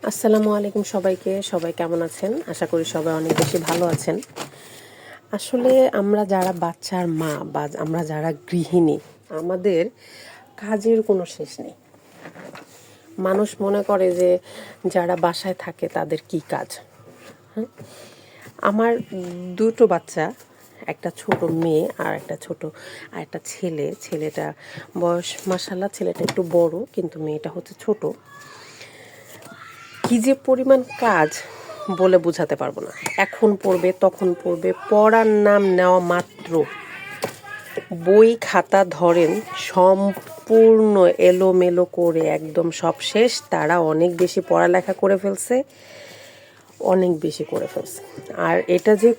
আসসালামু আলাইকুম সবাইকে। সবাই কেমন আছেন? আশা করি সবাই অনেক বেশি ভালো আছেন। আসলে আমরা যারা বাচ্চার মা বা আমরা যারা গৃহিণী, আমাদের কাজের কোনো শেষ নেই। মানুষ মনে করে যে যারা বাসায় থাকে তাদের কি কাজ। হ্যাঁ, আমার দুটো বাচ্চা, একটা ছোট মেয়ে আর একটা ছেলে। ছেলেটা বয়স মাশাআল্লাহ, ছেলেটা একটু বড় কিন্তু মেয়েটা হচ্ছে ছোট। কি যে পরিমাণ কাজ বলে বোঝাতে পারবো না। এখন পড়বে, তখন পড়বে, পড়ার নাম নেওয়া মাত্র বই খাতা ধরেন সম্পূর্ণ এলোমেলো করে একদম সব শেষ। তারা অনেক বেশি পড়ালেখা করে ফেলছে, অনেক বেশি করে ফেলছে। আর এটা যে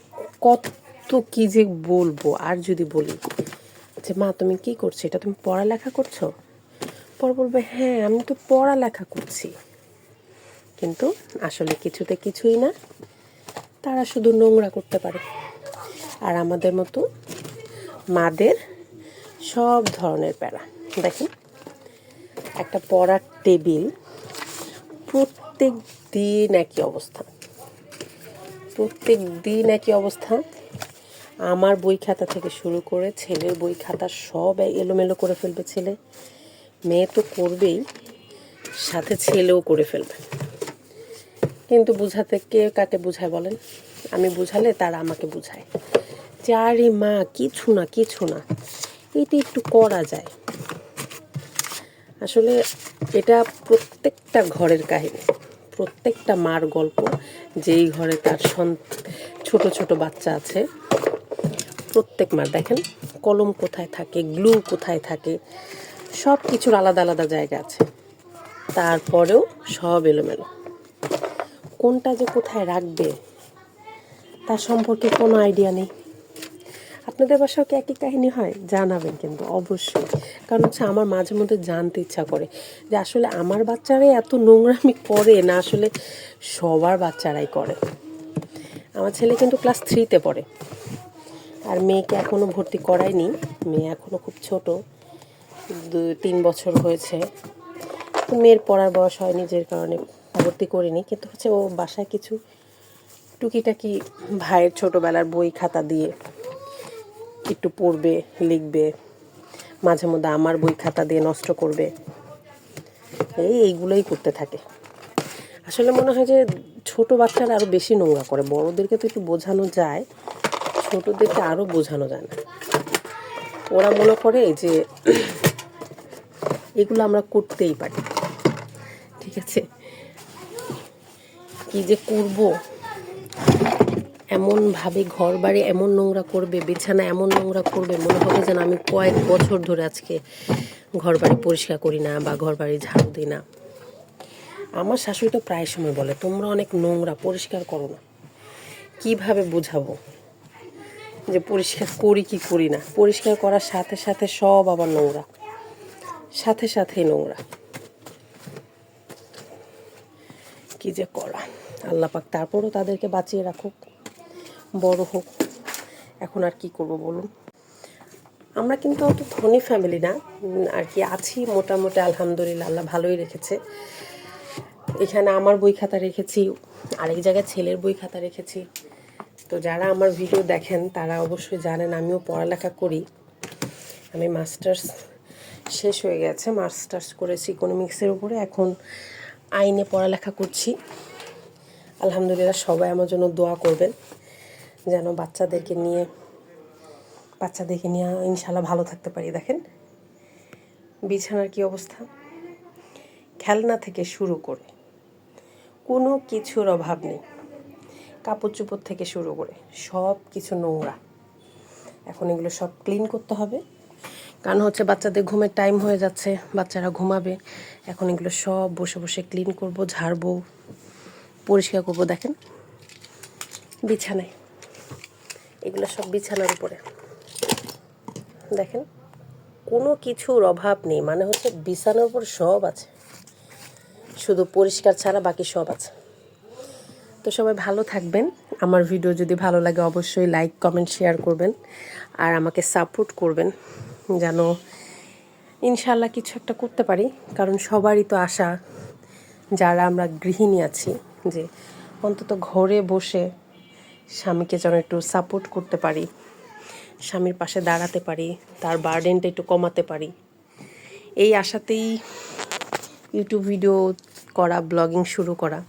কত কি যে বলবো, আর যদি বলি যে মা তুমি কি করছো, এটা তুমি পড়ালেখা করছো, পর বলবে হ্যাঁ আমি তো পড়ালেখা করছি, কিন্তু আসলে কিছুতে কিছুই না। তারা শুধু নোংরা করতে পারে। আর আমাদের মতো মাদের সব ধরনের প্যারা। দেখেন, একটা পড়ার টেবিল, প্রত্যেক দিন একই অবস্থা, প্রত্যেক দিন একই অবস্থা। আমার বই খাতা থেকে শুরু করে ছেলের বই খাতা সব এলোমেলো করে ফেলবে ছেলে। মেয়ে তো করবেই, সাথে ছেলেও করে ফেলবে। কিন্তু বুঝাতে কে কাকে বুঝায় বলেন? আমি বুঝালে তারা আমাকে বুঝায় যে আরে মা কিছু না কিছু না, এটা একটু করা যায়। আসলে এটা প্রত্যেকটা ঘরের কাহিনী, প্রত্যেকটা মার গল্প। যেই ঘরে তার ছোট ছোট বাচ্চা আছে, প্রত্যেক মার দেখেন কলম কোথায় থাকে, গ্লু কোথায় থাকে, সব কিছুর আলাদা আলাদা জায়গা আছে। তারপরেও সব এলোমেলো। কোনটা যে কোথায় রাখবে তার সম্পর্কে কোনো আইডিয়া নেই। আপনাদের বাসাও কি একই কাহিনী হয়? জানাবেন কিন্তু অবশ্যই। কারণ হচ্ছে আমার মাঝে মধ্যে জানতে ইচ্ছা করে যে আসলে আমার বাচ্চারাই এত নোংরামি করে না, আসলে সবার বাচ্চারাই করে। আমার ছেলে কিন্তু ক্লাস 3-তে পড়ে, আর মেয়েকে এখনও ভর্তি করায়নি। মেয়ে এখনও খুব ছোট, 2-3 বছর হয়েছে। তো মেয়ের পড়ার বয়স হয়নি, যে কারণে ভর্তি করিনি। কিন্তু হচ্ছে ও বাসায় কিছু টুকিটাকি ভাইয়ের ছোটোবেলার বই খাতা দিয়ে একটু পড়বে, লিখবে, মাঝে মধ্যে আমার বই খাতা দিয়ে নষ্ট করবে, এইগুলোই করতে থাকে। আসলে মনে হয় যে ছোট বাচ্চারা আরও বেশি নোংরা করে। বড়দেরকে তো একটু বোঝানো যায়, ছোটদেরকে আরও বোঝানো যায় না। ওরা মনে করে যে এগুলো আমরা করতেই পারি। ঠিক আছে, কি যে করব, এমনভাবে ঘর বাড়ি এমন নোংরা করবে, বিছানা এমন নোংরা করবে, মনে হবে যেন আমি কয়েক বছর ধরে আজকে ঘর বাড়ি পরিষ্কার করি না বা ঘর বাড়ি ঝাড়ু দিই না। আমার শাশুড়ি তো প্রায় সময় বলে তোমরা অনেক নোংরা, পরিষ্কার করো না। কিভাবে বোঝাবো যে পরিষ্কার করি কি করি না? পরিষ্কার করার সাথে সাথে সব আবার নোংরা, সাথে সাথেই নোংরা। কি যে করা, আল্লাহ পাক তারপরও তাদেরকে বাঁচিয়ে রাখুক, বড় হোক। এখন আর কি করব বলুন? আমরা কিন্তু অত ধনী ফ্যামিলি না, আর কি আছি মোটামুটি, আলহামদুলিল্লাহ আল্লাহ ভালোই রেখেছে। এখানে আমার বই খাতা রেখেছি, আরেক জায়গায় ছেলের বই খাতা রেখেছি। তো যারা আমার ভিডিও দেখেন তারা অবশ্যই জানেন আমিও পড়ালেখা করি। আমি মাস্টার্স শেষ হয়ে গেছে, মাস্টার্স করেছি ইকোনমিক্সের উপরে। এখন আইনে পড়ালেখা করছি। আলহামদুলিল্লাহ, সবাই আমার জন্য দোয়া করবেন যেন বাচ্চাদেরকে নিয়ে ইনশাল্লাহ ভালো থাকতে পারি। দেখেন বিছানার কি অবস্থা, খেলনা থেকে শুরু করে কোনো কিছুর অভাব নেই, কাপড় চোপড় থেকে শুরু করে সব কিছু নোংরা। এখন এগুলো সব ক্লিন করতে হবে, কারণ হচ্ছে বাচ্চাদের ঘুমের টাইম হয়ে যাচ্ছে, বাচ্চারা ঘুমাবে। এখন এগুলো সব বসে বসে ক্লিন করব, ঝাড়বো, পরিষ্কার করব। দেখেন বিছানায়, এগুলো সব বিছানার উপরে দেখেন কোনো কিছুর অভাব নেই। মানে হচ্ছে বিছানার উপর সব আছে, শুধু পরিষ্কার ছাড়া বাকি সব আছে। তো সবাই ভালো থাকবেন। আমার ভিডিও যদি ভালো লাগে অবশ্যই লাইক কমেন্ট শেয়ার করবেন, আর আমাকে সাপোর্ট করবেন যেন ইনশাল্লাহ কিছু একটা করতে পারি। কারণ সবারই তো আশা যারা আমরা গৃহিণী আছি, যে অন্তত ঘরে বসে স্বামীকে যেন একটু সাপোর্ট করতে পারি, স্বামীর পাশে দাঁড়াতে পারি, তার বার্ডেনটা একটু কমাতে পারি, এই আশাতেই ইউটিউব ভিডিও করা, ব্লগিং শুরু করা।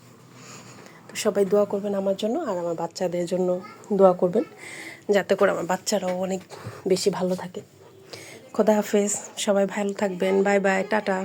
তো সবাই দোয়া করবেন আমার জন্য, আর আমার বাচ্চাদের জন্য দোয়া করবেন, যাতে করে আমার বাচ্চারাও অনেক বেশি ভালো থাকে। খোদা হাফেজ, সবাই ভালো থাকবেন, বাই বাই, টাটা।